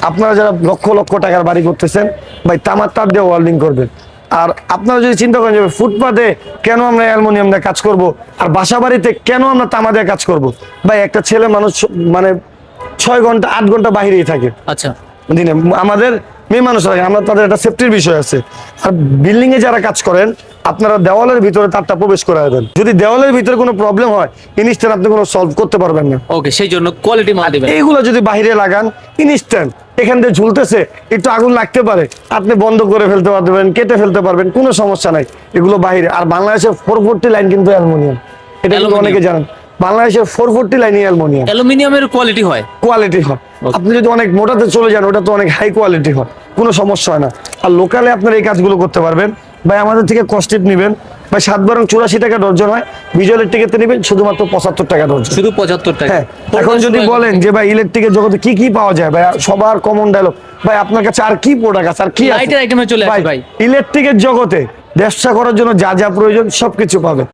আপনারা যারা লক্ষ লক্ষ টাকার বাড়ি করতেছেন ভাই তামার তার দিয়ে ওয়েল্ডিং করবেন। আর আপনারা যদি চিন্তা করেন যে ফুটপাতে কেন আমরা অ্যালুমিনিয়াম দিয়ে কাজ করব, আর বাসা বাড়িতে কেন আমরা তামা দিয়ে কাজ করব, ভাই একটা ছেলে মানুষ মানে 6 ঘন্টা 8 ঘন্টা বাইরেই থাকে আচ্ছা দিনে। আমাদের মেয়ে মানুষ থাকে, আমরা তাদের একটা সেফটির বিষয় আছে। আর বিল্ডিং এ যারা কাজ করেন আপনারা দেওয়ালের ভিতরে তারটা প্রবেশ করায় দেন। যদি দেওয়ালের ভিতরে কোনো প্রবলেম হয় ইনস্ট্যান্ট আপনি কোনো সলভ করতে পারবেন না। ওকে, সেই জন্য কোয়ালিটি মাল দিবেন। এইগুলো যদি বাইরে লাগান ইনস্ট্যান্ট, এখান দিয়ে ঝুলতেছে একটু আগুন লাগতে পারে, আপনি বন্ধ করে ফেলতে পারবেন, কেটে ফেলতে পারবেন, কোনো সমস্যা নাই। এগুলো বাইরে। আর বাংলাদেশের 440 লাইন কিন্তু অ্যালুমিনিয়াম, এটা কিন্তু অনেকে জানেন। বাংলাদেশের 440 লাইন অ্যালুমিনিয়াম। অ্যালুমিনিয়ামের কোয়ালিটি হয়, কোয়ালিটি হয়। আপনি যদি অনেক মোটাতে চলে যান ওটা তো অনেক হাই কোয়ালিটি হয়, কোনো সমস্যা হয় না। আর লোকালে আপনারা এই কাজগুলো করতে পারবেন। ভাই আমাদের থেকে কস্টিপ নেবেন ভাই 7/84 টাকা ডর্জন হয়, ভিজুয়াল টিকেটে নেবেন শুধুমাত্র 75 টাকা ডর্জন। শুধু 75 টাকা। হ্যাঁ, এখন যদি বলেন যে ভাই ইলেকট্রিকের জগতে কি কি পাওয়া যায়, ভাই সবার কমন ডায়লগ ভাই আপনার কাছে আর কি প্রোডাক্ট আছে, আর কি লাইটের আইটেমে চলে আসে ভাই। ইলেকট্রিকের জগতে ব্যবসা করার জন্য যা যা প্রয়োজন সবকিছু পাবেন।